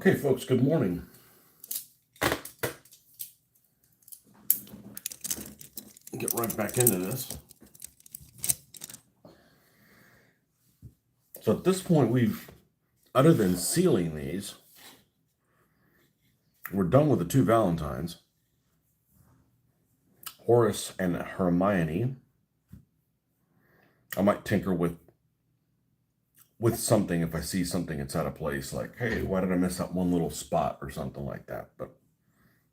Okay, folks, good morning. Get right back into this. So at this point, other than sealing these, we're done with the two Valentines, Horace and Hermione. I might tinker with something if I see something that's out of place, like, hey, why did I miss that one little spot or something like that? But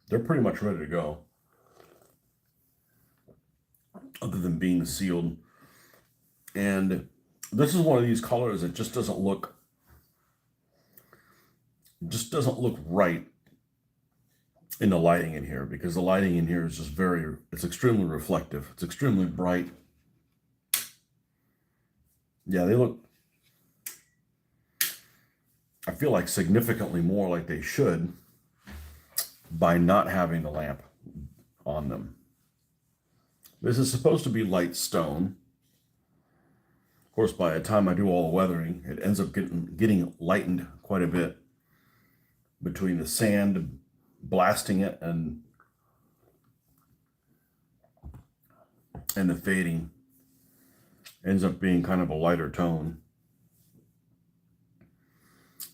they're pretty much ready to go, other than being sealed. And this is one of these colors that just doesn't look right in the lighting in here, because the lighting in here is just it's extremely reflective. It's extremely bright. Yeah, they look, I feel like, significantly more like they should by not having the lamp on them. This is supposed to be light stone. Of course, by the time I do all the weathering, it ends up getting lightened quite a bit between the sand blasting it and the fading. Ends up being kind of a lighter tone.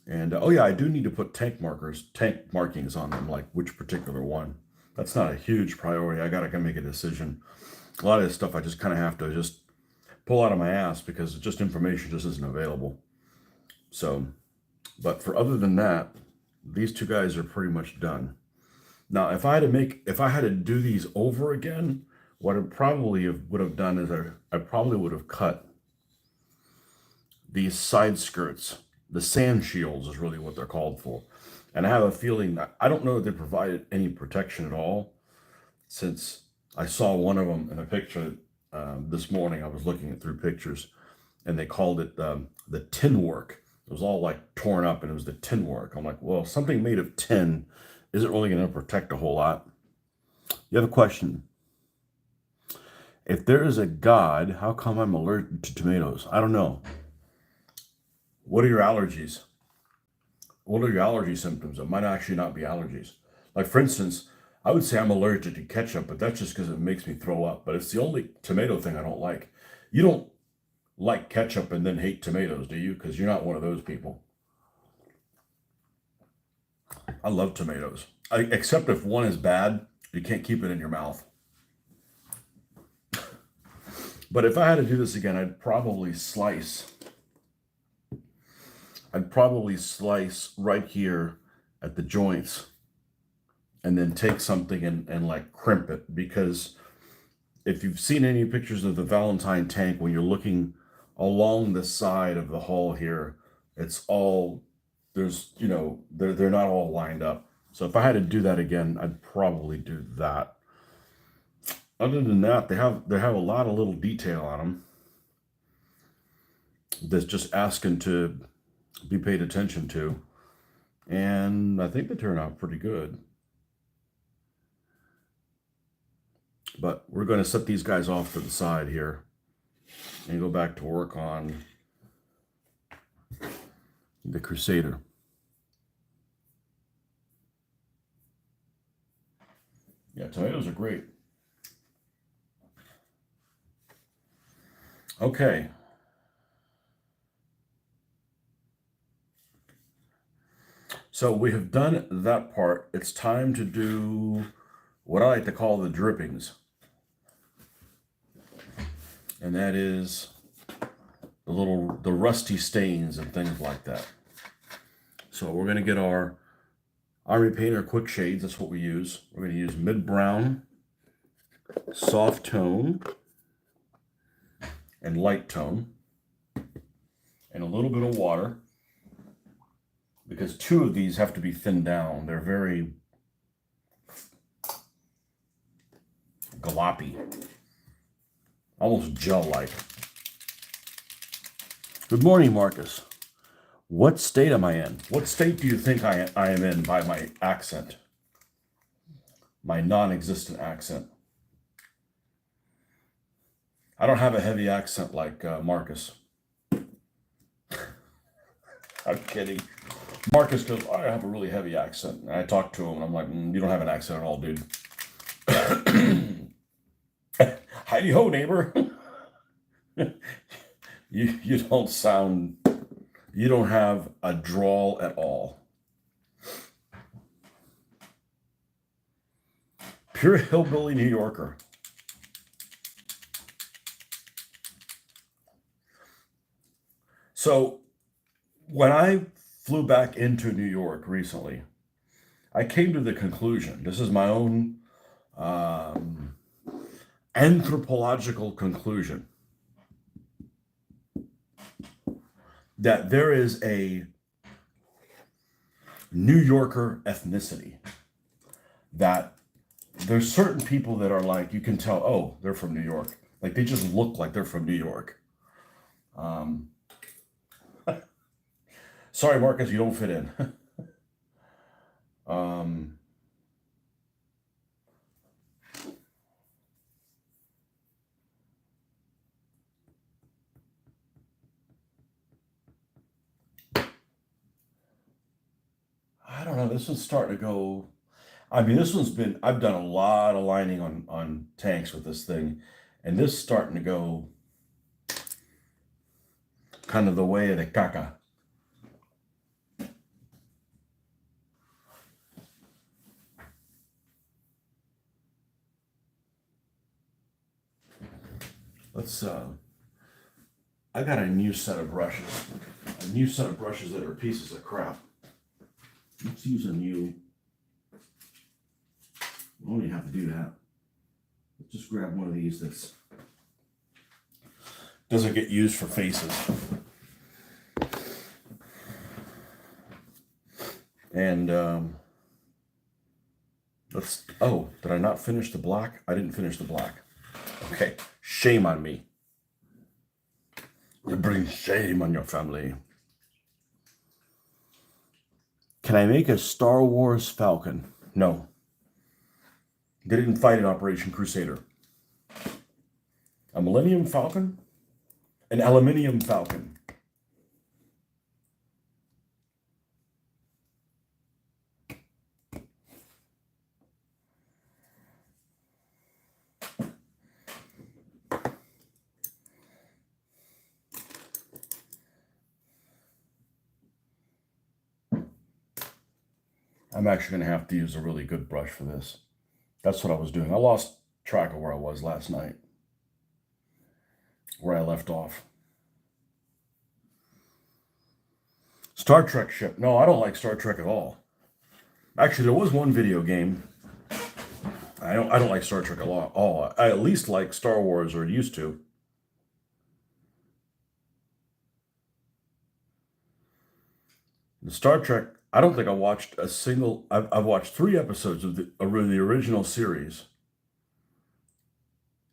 And oh yeah, I do need to put tank markings on them, like which particular one. That's not a huge priority. I gotta make a decision. A lot of this stuff I just kind of have to just pull out of my ass, because just information just isn't available. So, but for other than that, these two guys are pretty much done. Now, if I had to do these over again, what I probably would have done is I probably would have cut these side skirts. The sand shields is really what they're called for. And I have a feeling that, I don't know if they provided any protection at all, since I saw one of them in a picture this morning. I was looking through pictures, and they called it the tin work. It was all like torn up, and it was the tin work. I'm like, well, something made of tin isn't really going to protect a whole lot. You have a question. If there is a God, how come I'm allergic to tomatoes? I don't know. What are your allergies? What are your allergy symptoms? It might actually not be allergies. Like, for instance, I would say I'm allergic to ketchup, but that's just because it makes me throw up. But it's the only tomato thing I don't like. You don't like ketchup and then hate tomatoes, do you? Because you're not one of those people. I love tomatoes. Except if one is bad, you can't keep it in your mouth. But if I had to do this again, I'd probably slice right here at the joints, and then take something and like crimp it. Because if you've seen any pictures of the Valentine tank, when you're looking along the side of the hull here, it's all, there's, they're not all lined up. So if I had to do that again, I'd probably do that. Other than that, they have a lot of little detail on them that's just asking to be paid attention to. And I think they turn out pretty good. But we're going to set these guys off to the side here and go back to work on the Crusader. Yeah, tomatoes are great. Okay. So we have done that part. It's time to do what I like to call the drippings. And that is the rusty stains and things like that. So we're going to get our Army Painter Quick Shades. That's what we use. We're going to use mid-brown, soft tone, and light tone, and a little bit of water, because two of these have to be thinned down. They're very gloppy, almost gel-like. Good morning, Marcus. What state am I in? What state do you think I am in by my accent? My non-existent accent. I don't have a heavy accent like Marcus. I'm kidding. Marcus goes, I have a really heavy accent. And I talk to him and I'm like, you don't have an accent at all, dude. Heidi ho, neighbor. You don't sound, you don't have a drawl at all. Pure hillbilly New Yorker. So when I flew back into New York recently, I came to the conclusion, this is my own um, anthropological conclusion, that there is a New Yorker ethnicity, that there's certain people that are like, you can tell, oh, they're from New York. Like they just look like they're from New York. Um, Sorry, Marcus, you don't fit in. um, I don't know. This one's starting to go. I mean, this one's been. I've done a lot of lining on tanks with this thing, and this is starting to go kind of the way of the caca. Let's. I got a new set of brushes. A new set of brushes that are pieces of crap. Let's use a new. We don't even have to do that. Let's just grab one of these that's doesn't get used for faces. And let's. Oh, did I not finish the black? I didn't finish the black. Okay, shame on me. You bring shame on your family. Can I make a Star Wars Falcon? No. They didn't fight in Operation Crusader. A Millennium Falcon? An aluminium Falcon. I'm actually going to have to use a really good brush for this. That's what I was doing. I lost track of where I was last night, where I left off. Star Trek ship. No, I don't like Star Trek at all. Actually, there was one video game. I don't like Star Trek at all. I at least like Star Wars, or used to. The Star Trek, I don't think I watched a single. I've watched 3 episodes of the original series,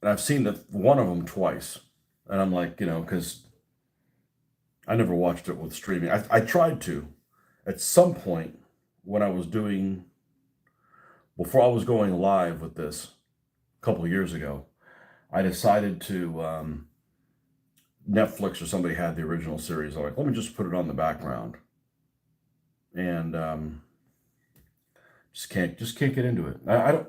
and I've seen one of them twice. And I'm like, because I never watched it with streaming. I tried to, at some point when I was doing before I was going live with this a couple of years ago. I decided to Netflix or somebody had the original series. I'm like, let me just put it on the background, and just can't get into it. I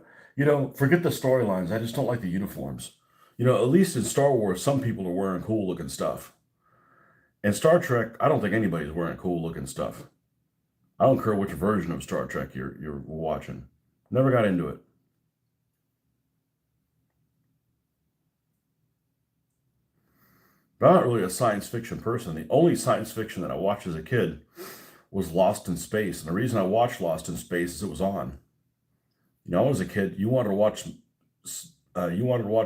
don't, forget the storylines. I just don't like the uniforms. At least in Star Wars, some people are wearing cool looking stuff. In Star Trek, I don't think anybody's wearing cool looking stuff. I don't care which version of Star Trek you're watching. Never got into it. But I'm not really a science fiction person. The only science fiction that I watched as a kid was Lost in Space, and the reason I watched Lost in Space is it was on. I was a kid. You wanted to watch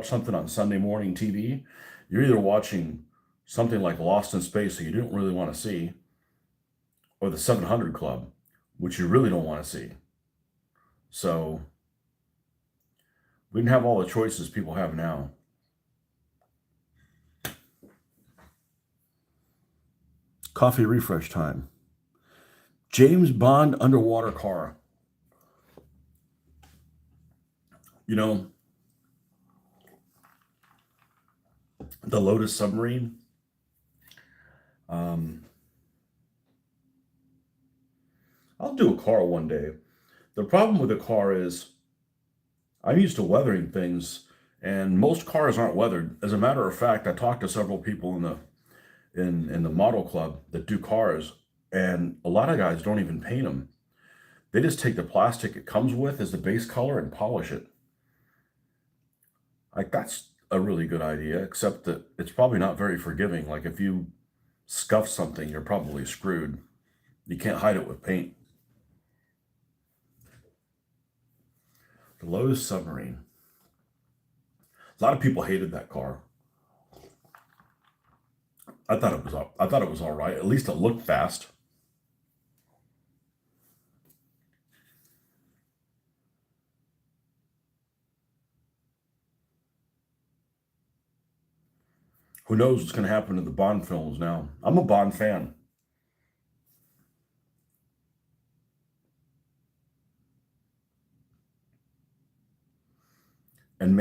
something on Sunday morning TV. You're either watching something like Lost in Space that you didn't really want to see, or the 700 Club, which you really don't want to see. So we didn't have all the choices people have now. Coffee refresh time. James Bond underwater car. You know, the Lotus submarine. Um, I'll do a car one day. The problem with a car is I'm used to weathering things, and most cars aren't weathered. As a matter of fact, I talked to several people in the model club that do cars, and a lot of guys don't even paint them. They just take the plastic it comes with as the base color and polish it. Like that's a really good idea, except that it's probably not very forgiving. Like if you scuff something, you're probably screwed. You can't hide it with paint. The Lowe's Submarine. A lot of people hated that car. I thought it was all right. At least it looked fast. Who knows what's going to happen to the Bond films now? I'm a Bond fan. And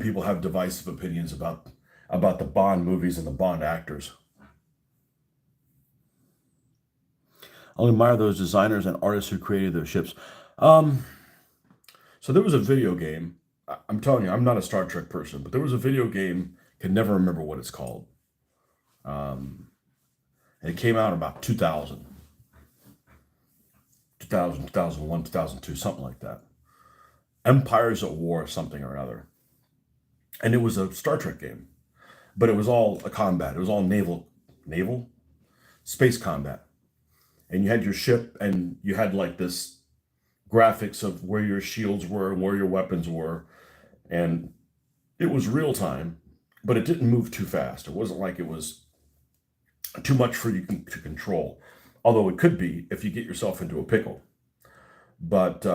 people have divisive opinions about the Bond movies and the Bond actors. I'll admire those designers and artists who created those ships. Um, so there was a video game. I'm telling you, I'm not a Star Trek person, but there was a video game. Can never remember what it's called. Um, and it came out about 2000, 2000, 2001, 2002, something like that. Empires at War, something or another. And it was a Star Trek game, but it was all a combat. It was all naval, space combat. And you had your ship, and you had like this graphics of where your shields were and where your weapons were, and it was real time, but it didn't move too fast. It wasn't like it was too much for you to control, although it could be if you get yourself into a pickle. But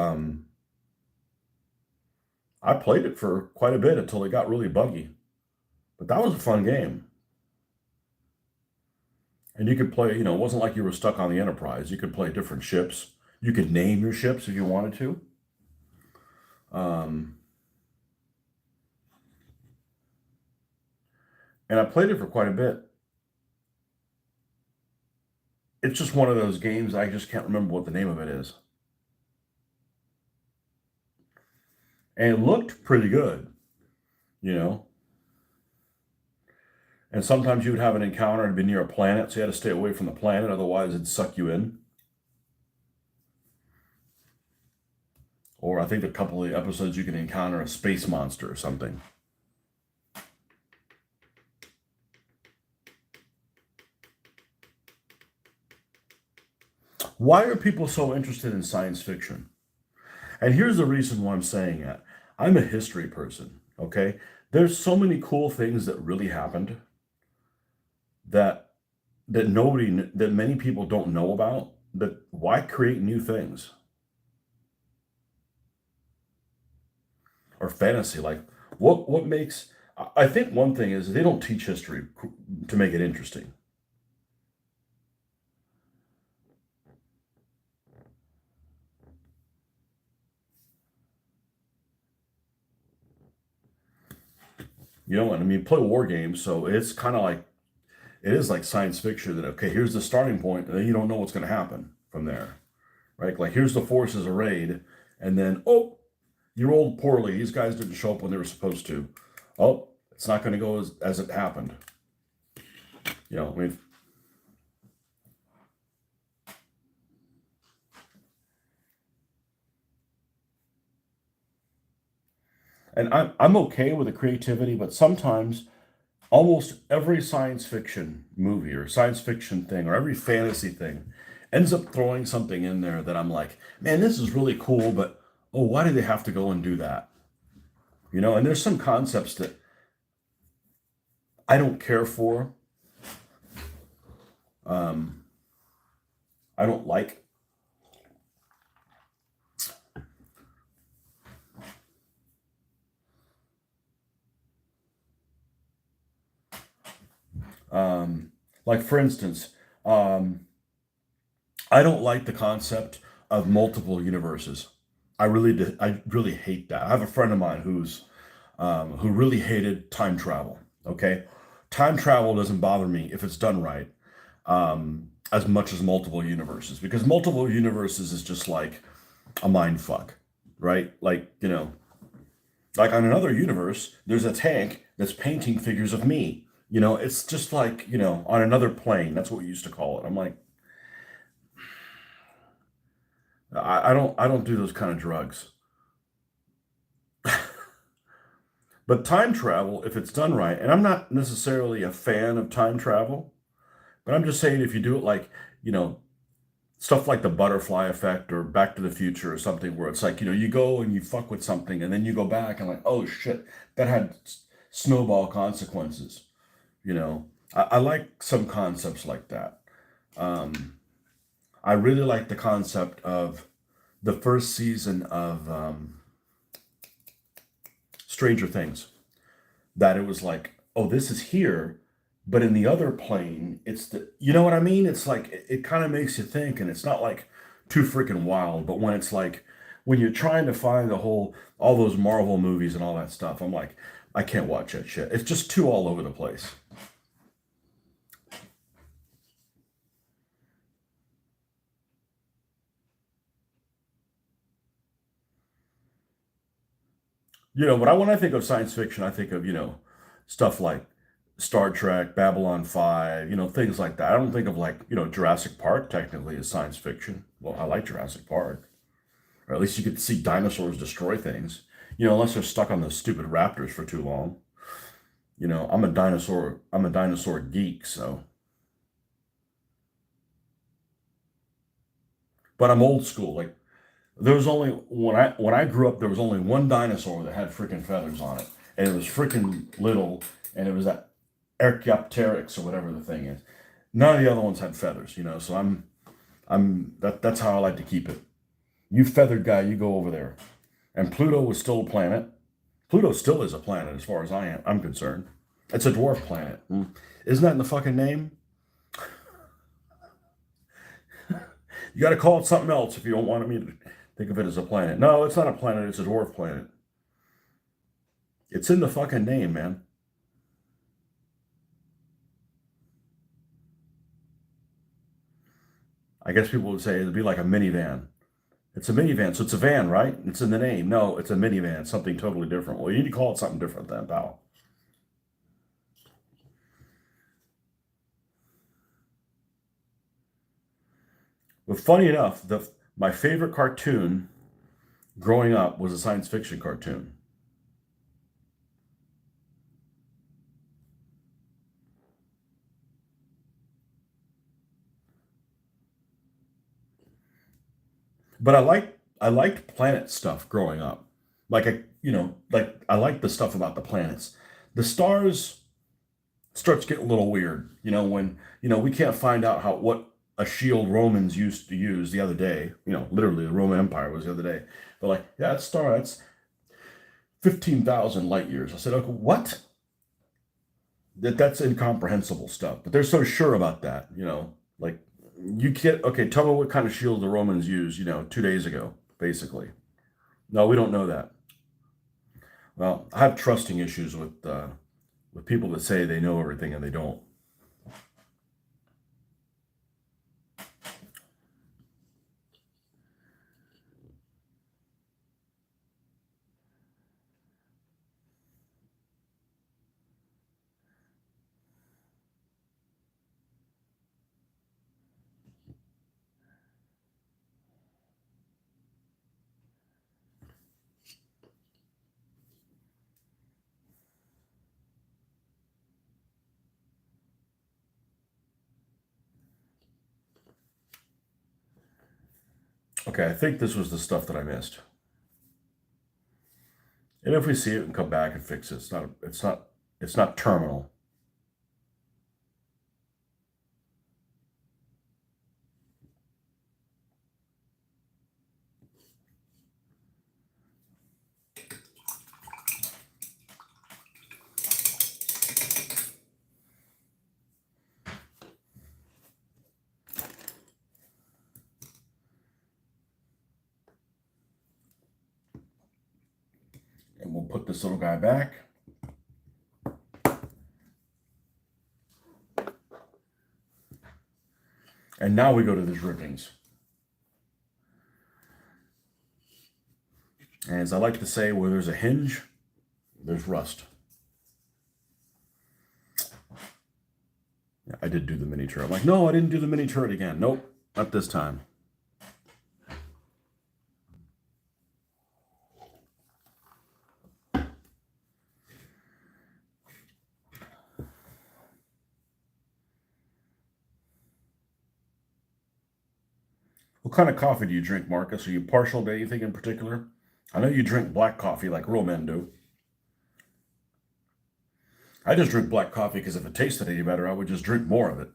I played it for quite a bit until it got really buggy. But that was a fun game. And you could play, it wasn't like you were stuck on the Enterprise. You could play different ships. You could name your ships if you wanted to. Um, and I played it for quite a bit. It's just one of those games I just can't remember what the name of it is. And it looked pretty good, you know. And sometimes you would have an encounter and be near a planet, so you had to stay away from the planet, otherwise it'd suck you in. Or I think a couple of episodes you can encounter a space monster or something. Why are people so interested in science fiction? And here's the reason why I'm saying that. I'm a history person, okay? There's so many cool things that really happened that that many people don't know about. That why create new things or fantasy? Like what makes I think one thing is they don't teach history to make it interesting. And I mean, play war games, so it's kind of like it is like science fiction that okay, here's the starting point, and then you don't know what's going to happen from there, right? Like here's the forces arrayed, and then oh, you rolled poorly. These guys didn't show up when they were supposed to. Oh, it's not going to go as it happened. I mean, and I'm okay with the creativity, but sometimes almost every science fiction movie or science fiction thing or every fantasy thing ends up throwing something in there that I'm like, man, this is really cool, but oh, why do they have to go and do that? And there's some concepts that I don't care for. Um, I don't like. Like for instance, um, I don't like the concept of multiple universes. I really hate that. I have a friend of mine who really hated time travel. Okay, time travel doesn't bother me if it's done right. as much as multiple universes, because multiple universes is just like a mind fuck, right? Like, like on another universe, there's a tank that's painting figures of me. It's just like, on another plane. That's what we used to call it. I'm like, I don't do those kind of drugs. But time travel, if it's done right, and I'm not necessarily a fan of time travel, but I'm just saying if you do it like, you know, stuff like the butterfly effect or Back to the Future or something where it's like, you go and you fuck with something and then you go back and like, oh shit, that had snowball consequences. I like some concepts like that. Um, I really like the concept of the first season of Stranger Things, that it was like, oh, this is here, but in the other plane, it's you know what I mean? It's like, it kind of makes you think, and it's not like too freaking wild, but when it's like, when you're trying to find all those Marvel movies and all that stuff, I'm like, I can't watch that shit. It's just too all over the place. When I think of science fiction, I think of, stuff like Star Trek, Babylon 5, things like that. I don't think of like, Jurassic Park technically as science fiction. Well, I like Jurassic Park. Or at least you get to see dinosaurs destroy things. Unless they're stuck on those stupid raptors for too long. I'm a dinosaur geek, so. But I'm old school. Like, there was only when I grew up, there was only one dinosaur that had freaking feathers on it, and it was freaking little, and it was that Archaeopteryx or whatever the thing is. None of the other ones had feathers, so that's how I like to keep it. You feathered guy, you go over there. And Pluto was still a planet. Pluto still is a planet as far as I'm concerned. It's a dwarf planet. Isn't that in the fucking name? You got to call it something else if you don't want me to think of it as a planet. No, it's not a planet. It's a dwarf planet. It's in the fucking name, man. I guess people would say it'd be like a minivan. It's a minivan, so it's a van, right? It's in the name. No, it's a minivan, something totally different. Well, you need to call it something different then, pal. But funny enough, my favorite cartoon growing up was a science fiction cartoon. But I liked planet stuff growing up. Like I liked the stuff about the planets. The stars starts getting a little weird, when we can't find out what a shield Romans used to use the other day. Literally the Roman Empire was the other day. They're like, yeah, that star, that's 15,000 light years. I said, okay, what? That's incomprehensible stuff. But they're so sure about that, like, you can't. Okay, tell me what kind of shield the Romans used, 2 days ago, basically. No, we don't know that. Well, I have trusting issues with people that say they know everything and they don't. Okay, I think this was the stuff that I missed. And if we see it and come back and fix it, it's not terminal. And we'll put this little guy back. And now we go to the drippings. And as I like to say, where there's a hinge, there's rust. Yeah, I did do the mini turret. I'm like, no, I didn't do the mini turret again. Nope, not this time. What kind of coffee do you drink, Marcus? Are you partial to anything in particular? I know you drink black coffee like real men do. I just drink black coffee because if it tasted any better, I would just drink more of it.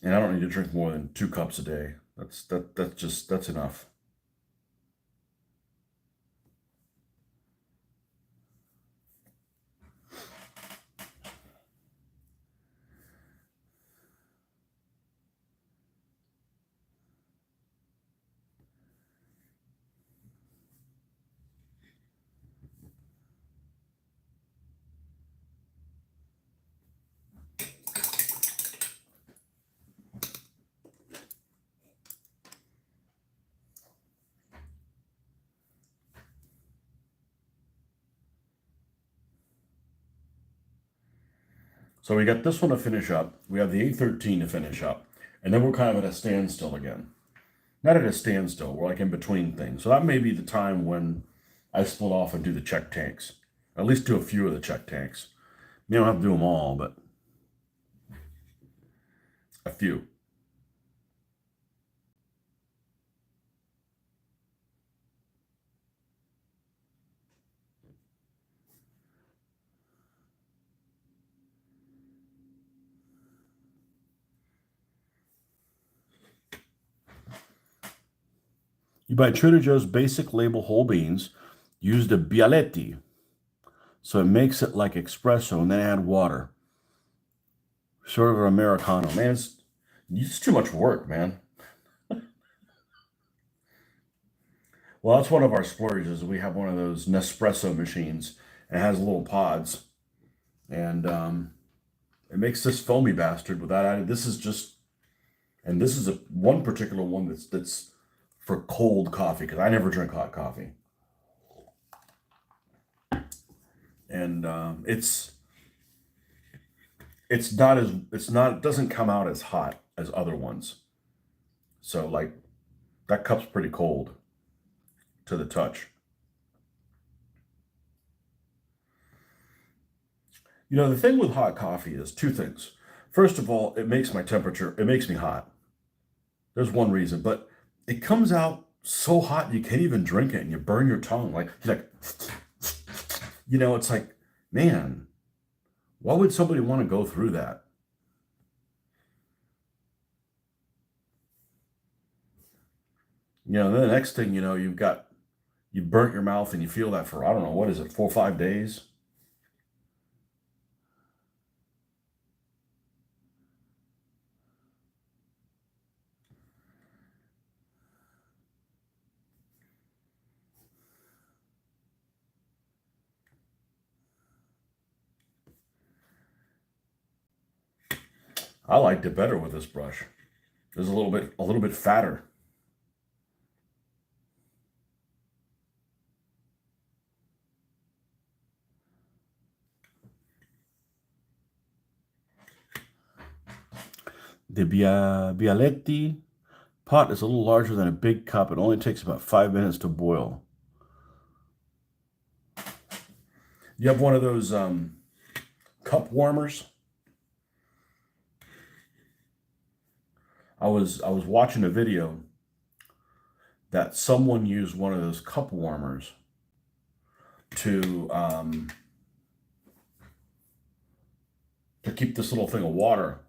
And I don't need to drink more than 2 cups a day. That's enough. So we got this one to finish up. We have the A13 to finish up. And then we're kind of at a standstill again. Not at a standstill, we're like in between things. So that may be the time when I split off and do the check tanks. At least do a few of the check tanks. You don't have to do them all, but a few. You buy Trader Joe's basic label whole beans, use the bialetti, so it makes it like espresso, and then add water. Sort of an Americano. Man, it's too much work, man. Well, that's one of our splurges. We have one of those Nespresso machines, and it has little pods. And it makes this foamy bastard without adding. This is just, and this is one particular one that's for cold coffee, because I never drink hot coffee. And it doesn't come out as hot as other ones. So like that cup's pretty cold to the touch. You know, the thing with hot coffee is two things. First of all, it makes me hot. There's one reason, but it comes out so hot you can't even drink it and you burn your tongue. Like, you're like, it's like, man, why would somebody want to go through that? Then the next thing you know, you burnt your mouth and you feel that for, I don't know, what is it, 4 or 5 days? I liked it better with this brush. It was a little bit fatter. The Bialetti pot is a little larger than a big cup. It only takes about 5 minutes to boil. You have one of those cup warmers? I was watching a video that someone used one of those cup warmers to keep this little thing of water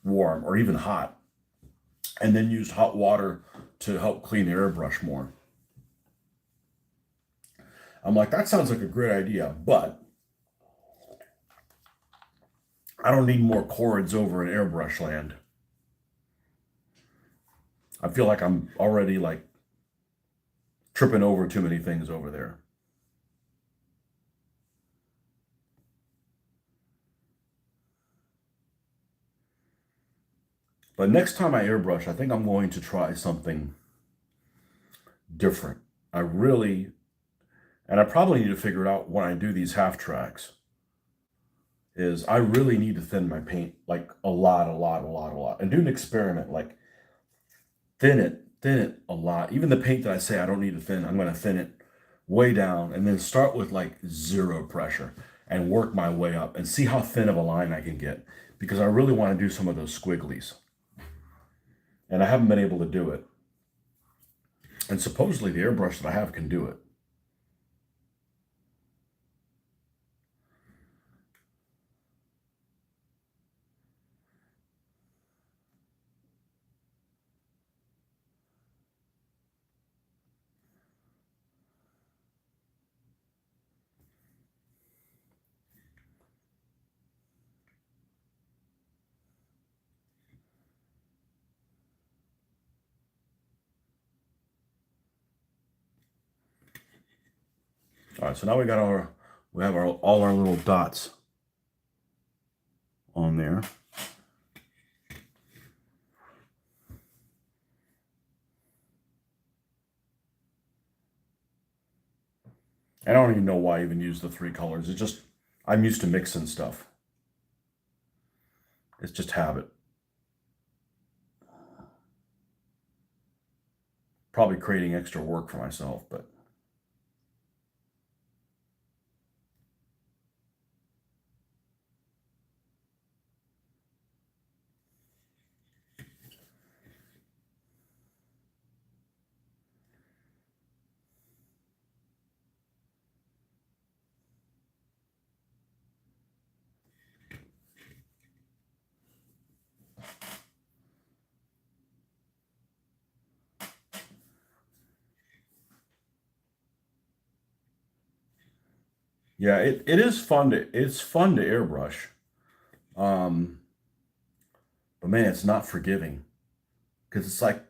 warm or even hot, and then used hot water to help clean the airbrush more. I'm like, that sounds like a great idea, but I don't need more cords over in airbrush land. I feel like I'm already like tripping over too many things over there. But next time I airbrush, I think I'm going to try something different. I really, and I probably need to figure it out when I do these half tracks, is I really need to thin my paint like a lot, and do an experiment, like thin it a lot. Even the paint that I say I don't need to thin, I'm going to thin it way down and then start with like zero pressure and work my way up and see how thin of a line I can get, because I really want to do some of those squigglies. And I haven't been able to do it. And supposedly the airbrush that I have can do it. All right, so now we have all our little dots on there. I don't even know why I even use the three colors. It's just, I'm used to mixing stuff. It's just habit. Probably creating extra work for myself, but yeah, it is fun to, it's fun to airbrush. Um, but man, it's not forgiving, because it's like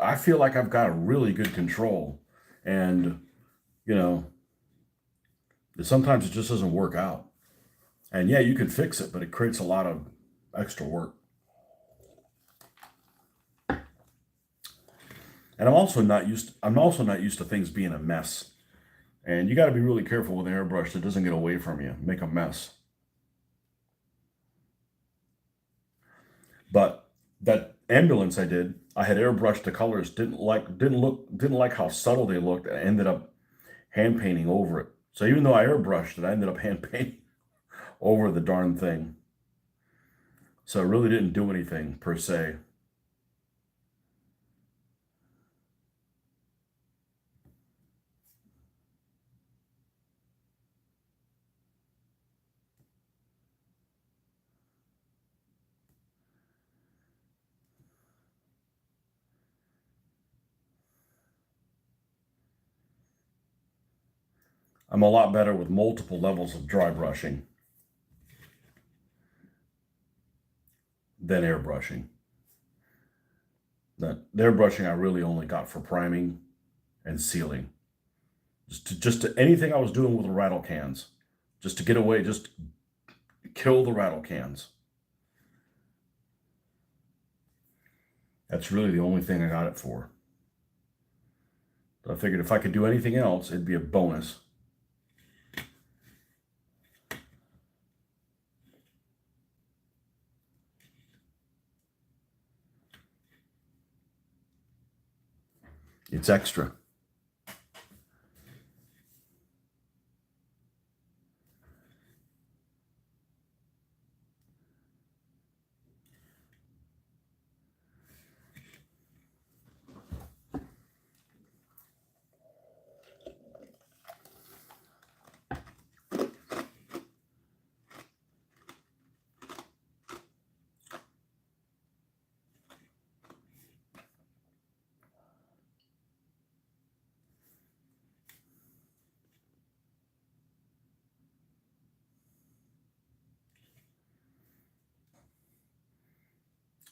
I feel like I've got a really good control, and you know, sometimes it just doesn't work out. And yeah, you can fix it, but it creates a lot of extra work. And I'm also not used to things being a mess. And you got to be really careful with an airbrush that doesn't get away from you, make a mess. But that ambulance I did, I had airbrushed the colors, didn't like how subtle they looked, and I ended up hand painting over it. So even though I airbrushed it, I ended up hand painting over the darn thing. So it really didn't do anything per se. I'm a lot better with multiple levels of dry brushing than airbrushing. The airbrushing I really only got for priming and sealing. Just to anything I was doing with the rattle cans, just to get away, just kill the rattle cans. That's really the only thing I got it for. But I figured if I could do anything else, it'd be a bonus. It's extra.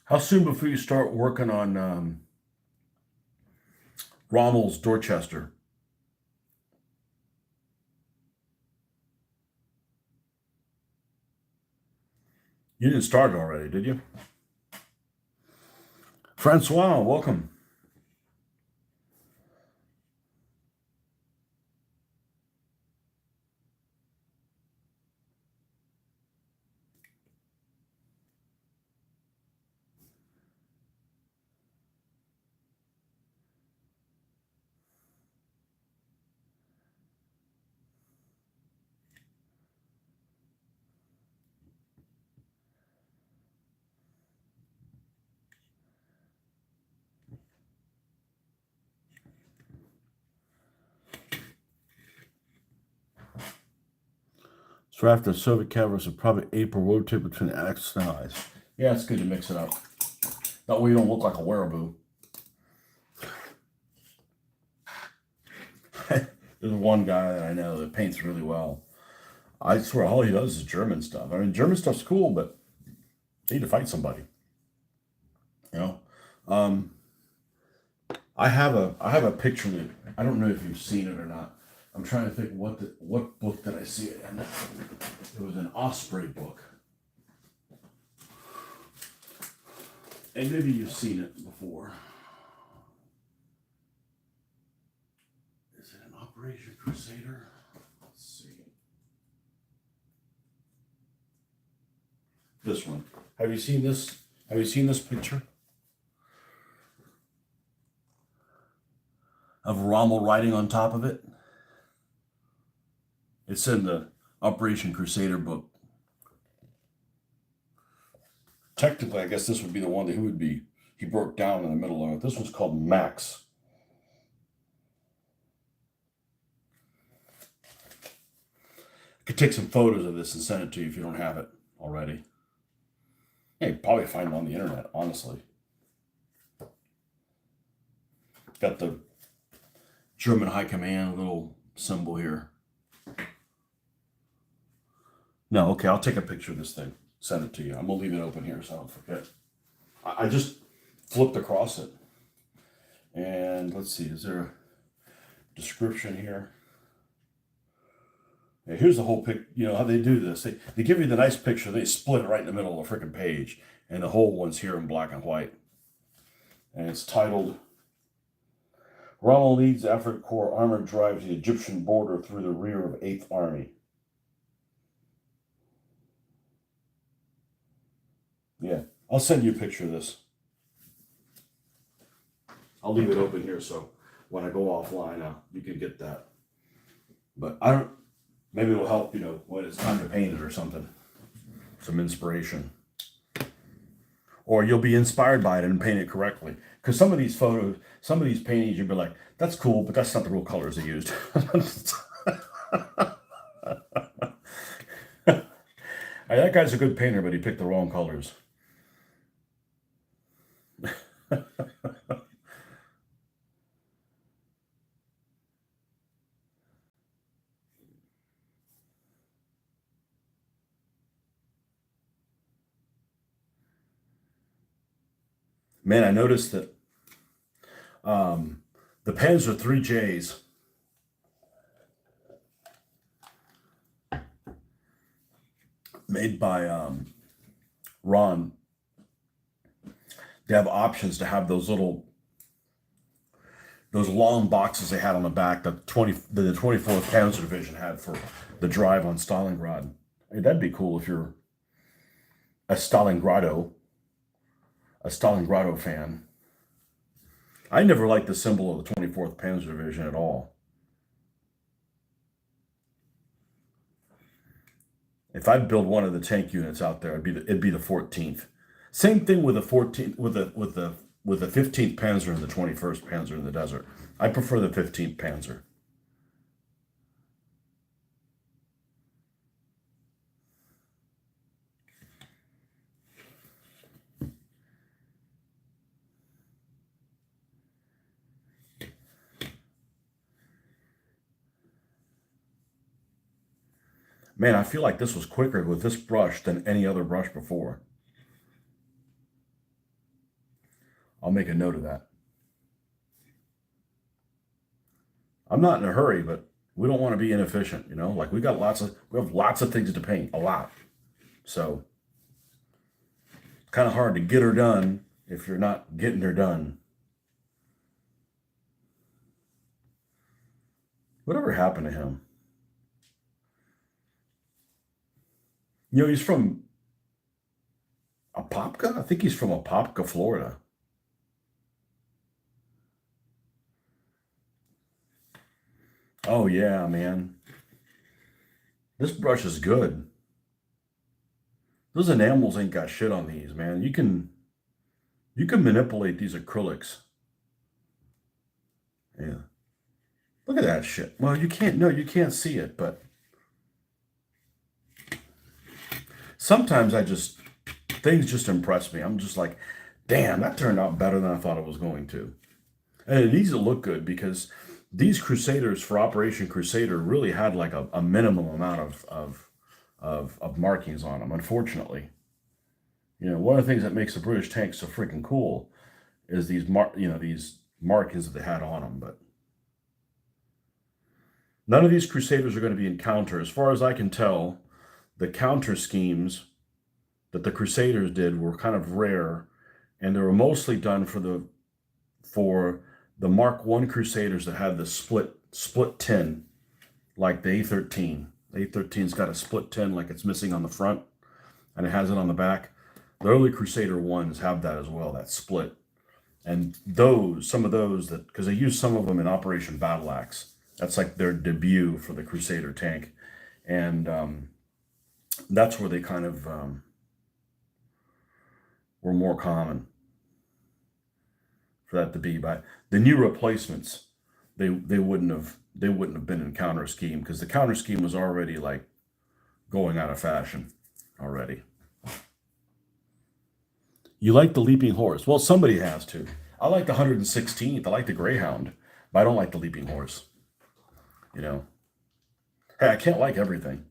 How soon before you start working on Rommel's Dorchester? You didn't start it already, did you? Francois, welcome. So after Soviet cameras are probably April rotate between X and eyes. Yeah, it's good to mix it up. That way you don't look like a wereaboo. There's one guy that I know that paints really well. I swear all he does is German stuff. I mean, German stuff's cool, but you need to fight somebody. You know, um, I have a picture that I don't know if you've seen it or not. I'm trying to think what book did I see it in? It was an Osprey book, and maybe you've seen it before. Is it an Operation Crusader? Let's see. This one. Have you seen this? Have you seen this picture of Rommel riding on top of it? It's in the Operation Crusader book. Technically, I guess this would be the one that he broke down in the middle of it. This one's called Max. I could take some photos of this and send it to you if you don't have it already. Yeah, you'd probably find it on the internet, honestly. Got the German High Command little symbol here. No, okay, I'll take a picture of this thing, send it to you. I'm gonna leave it open here so I don't forget. I just flipped across it. And let's see, is there a description here? Yeah, here's the whole pic. You know how they do this. They give you the nice picture, they split it right in the middle of the freaking page. And the whole one's here in black and white. And it's titled Rommel leads African Corps armored drive to the Egyptian border through the rear of 8th Army. Yeah, I'll send you a picture of this. I'll leave it open here so when I go offline, you can get that. But I don't, maybe it'll help, when it's time to paint it or something. Some inspiration. Or you'll be inspired by it and paint it correctly. Because some of these photos, some of these paintings, you'll be like, that's cool, but that's not the real colors they used. That guy's a good painter, but he picked the wrong colors. Man, I noticed that the pens are 3Js. Made by Ron. They have options to have those long boxes they had on the back that the 24th Panzer Division had for the drive on Stalingrad. Hey, that'd be cool if you're a Stalingrado fan. I never liked the symbol of the 24th Panzer Division at all. If I'd build one of the tank units out there, it'd be the 14th. Same thing with the 14th with the 15th Panzer and the 21st Panzer in the desert. I prefer the 15th Panzer. Man, I feel like this was quicker with this brush than any other brush before. I'll make a note of that. I'm not in a hurry, but we don't want to be inefficient, Like we have lots of things to paint, a lot. So kind of hard to get her done if you're not getting her done. Whatever happened to him? You know, he's from Apopka? I think he's from Apopka, Florida. Oh yeah, man. This brush is good. Those enamels ain't got shit on these, man. You can manipulate these acrylics. Yeah. Look at that shit. Well, you can't no, you can't see it, but sometimes things just impress me. I'm just like, damn, that turned out better than I thought it was going to. And it needs to look good because these Crusaders for Operation Crusader really had like a minimum amount of markings on them. Unfortunately, one of the things that makes the British tanks so freaking cool is these markings that they had on them. But none of these Crusaders are going to be in counter, as far as I can tell. The counter schemes that the Crusaders did were kind of rare, and they were mostly done for the Mark I Crusaders that had the split tin, like the A13. The A13's got a split tin, like it's missing on the front, and it has it on the back. The early Crusader ones have that as well, that split. And some of those that, because they used some of them in Operation Battle Axe. That's like their debut for the Crusader tank, and that's where they kind of were more common for that to be. But the new replacements, they wouldn't have been in counter scheme because the counter scheme was already like going out of fashion already. You like the leaping horse? Well, somebody has to. I like the 116th. I like the Greyhound, but I don't like the leaping horse. You know, hey, I can't like everything.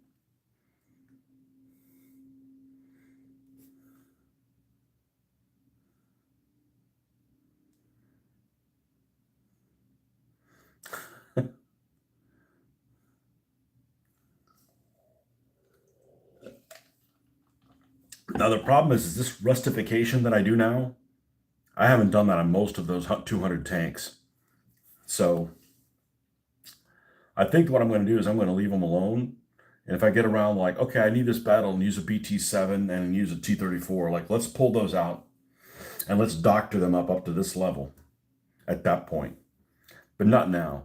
Now the problem is this rustification that I do now. I haven't done that on most of those 200 tanks. So I think what I'm going to do is I'm going to leave them alone. And if I get around like, okay, I need this battle and use a BT7 and use a T34, like let's pull those out and let's doctor them up to this level at that point, but not now.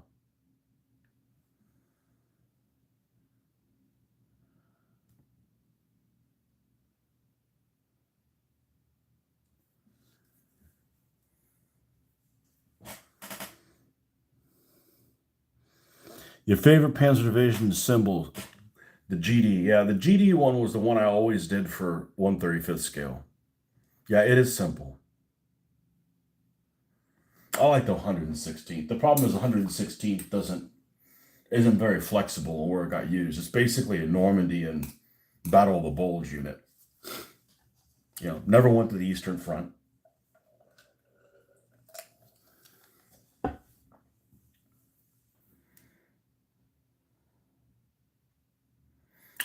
Your favorite Panzer Division symbol, the GD. Yeah, the GD one was the one I always did for 135th scale. Yeah, it is simple. I like the 116th. The problem is the 116th doesn't isn't very flexible where it got used. It's basically a Normandy and Battle of the Bulge unit. Never went to the Eastern Front.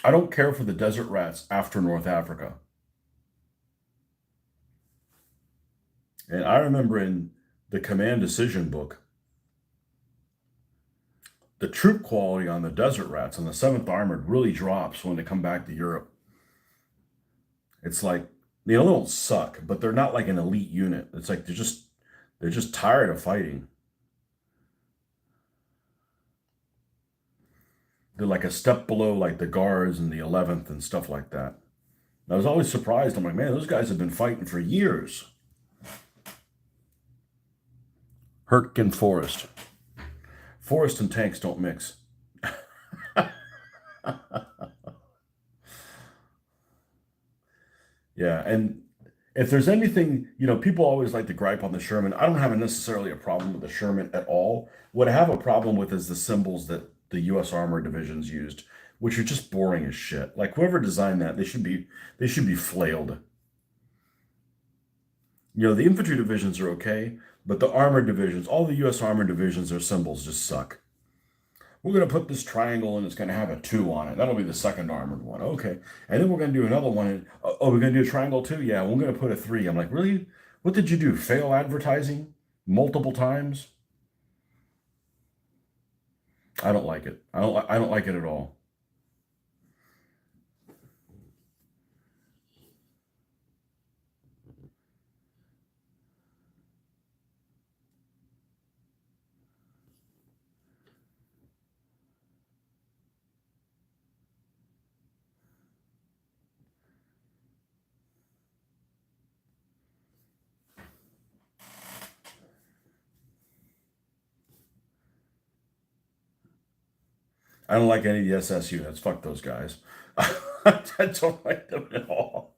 I don't care for the desert rats after North Africa. And I remember in the Command Decision book, the troop quality on the desert rats on the 7th Armored really drops when they come back to Europe. It's like they don't suck, but they're not like an elite unit. It's like they're just tired of fighting. They're like a step below like the guards and the 11th and stuff like that. And I was always surprised. I'm like, man, those guys have been fighting for years. Herc and Forest. Forest and tanks don't mix. Yeah, and if there's anything, people always like to gripe on the Sherman. I don't have necessarily a problem with the Sherman at all. What I have a problem with is the symbols that the U.S. Armored Divisions used, which are just boring as shit. Like whoever designed that, they should be flailed. The infantry divisions are okay, but the armored divisions, all the U.S. armored divisions, their symbols just suck. We're going to put this triangle and it's going to have a 2 on it. That'll be the second armored one. Okay. And then we're going to do another one. And, oh, we're going to do a triangle too? Yeah, we're going to put a 3. I'm like, really? What did you do? Fail advertising multiple times? I don't like it. I don't like it at all. I don't like any of the SS units. Fuck those guys. I don't like them at all.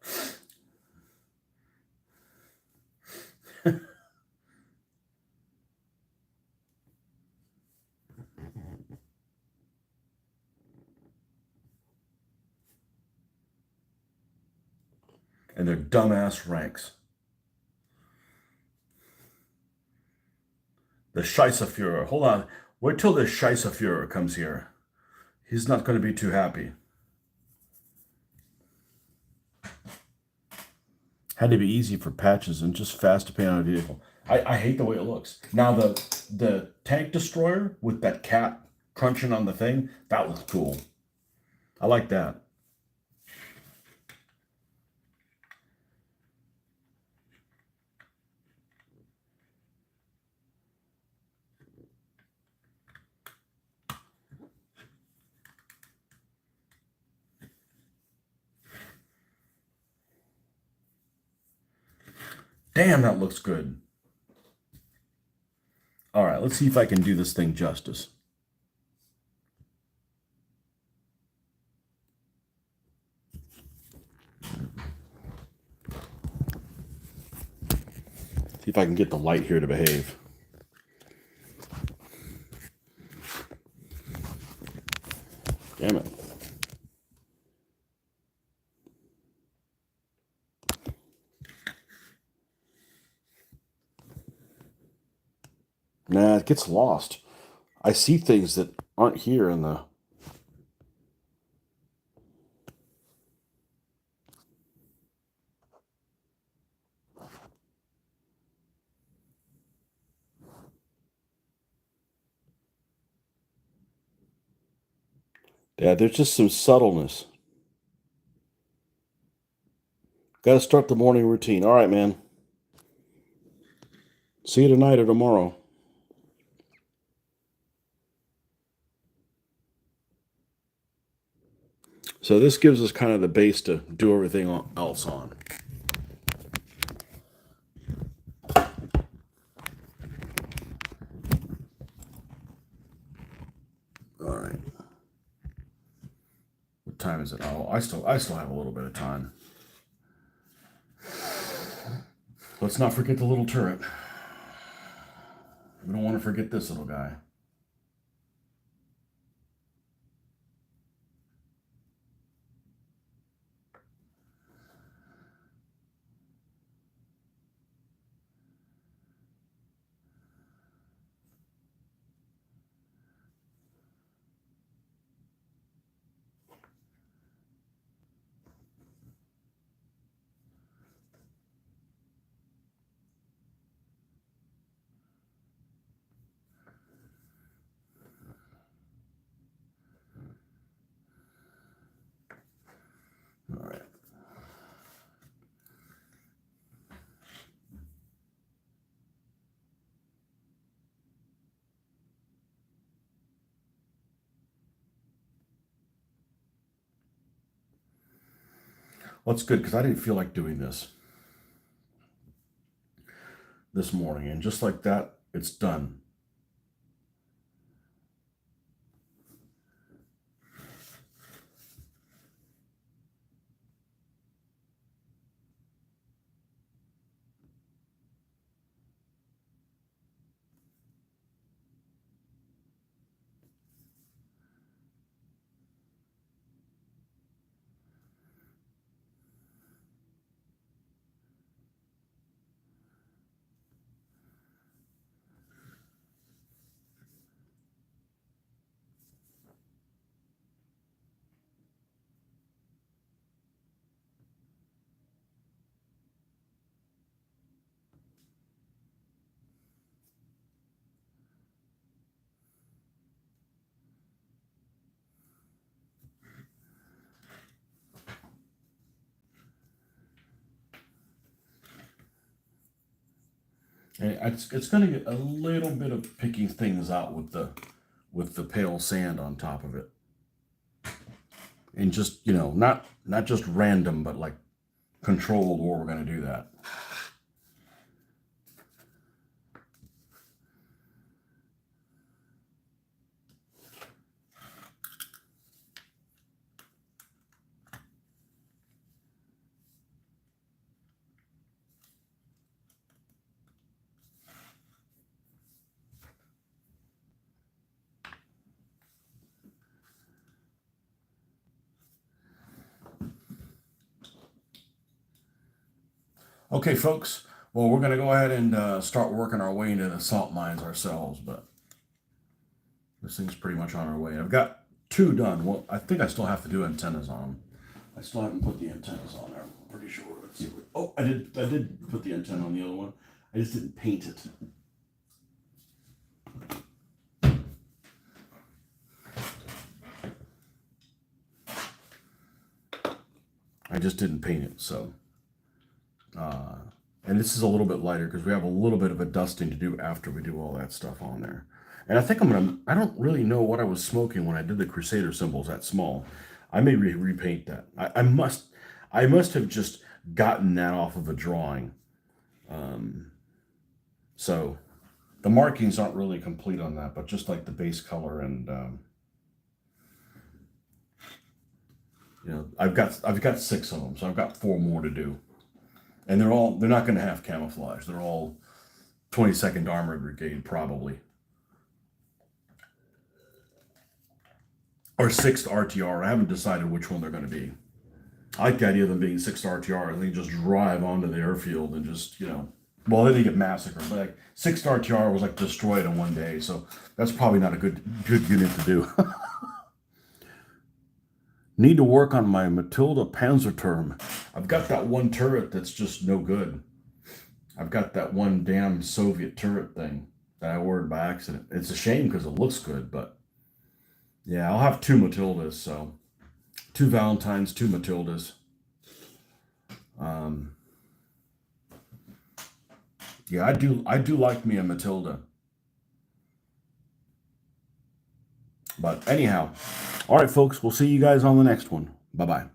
And their dumbass ranks. The Scheisserführer. Hold on. Wait till the Scheisserführer comes here. He's not going to be too happy. Had to be easy for patches and just fast to paint on a vehicle. I hate the way it looks. Now the tank destroyer with that cat crunching on the thing, that looks cool. I like that. Damn, that looks good. All right, let's see if I can do this thing justice. See if I can get the light here to behave. Damn it. Nah, it gets lost. I see things that aren't here in the... Yeah, there's just some subtleness. Got to start the morning routine. All right, man. See you tonight or tomorrow. So this gives us kind of the base to do everything else on. All right. What time is it? Oh, I still have a little bit of time. Let's not forget the little turret. We don't want to forget this little guy. All right. Well, it's good because I didn't feel like doing this morning. And just like that, it's done. And it's going to get a little bit of picking things out with the pale sand on top of it, and just not just random, but like controlled where we're going to do that. Okay, folks. Well, we're going to go ahead and start working our way into the salt mines ourselves, but this thing's pretty much on our way. I've got two done. Well, I think I still have to do antennas on them. I still haven't put the antennas on there. I'm pretty sure. Let's see. Oh, I did put the antenna on the other one. I just didn't paint it. I just didn't paint it, so. And this is a little bit lighter because we have a little bit of a dusting to do after we do all that stuff on there. And I think I don't really know what I was smoking when I did the Crusader symbols that small. I may repaint that. I must have just gotten that off of a drawing. So the markings aren't really complete on that, but just like the base color and, I've got 6 of them, so I've got 4 more to do. And they're not going to have camouflage. They're all 22nd Armored Brigade, probably. Or 6th RTR. I haven't decided which one they're going to be. I like the idea of them being 6th RTR, and they just drive onto the airfield and just, well, then they get massacred. But like 6th RTR was like destroyed in one day, so that's probably not a good unit to do. Need to work on my Matilda Panzerturm. I've got that one turret that's just no good. I've got that one damn Soviet turret thing that I ordered by accident. It's a shame because it looks good, but yeah, I'll have 2 Matildas, so 2 Valentines, 2 Matildas. Yeah, I do like me a Matilda. But anyhow, all right, folks, we'll see you guys on the next one. Bye-bye.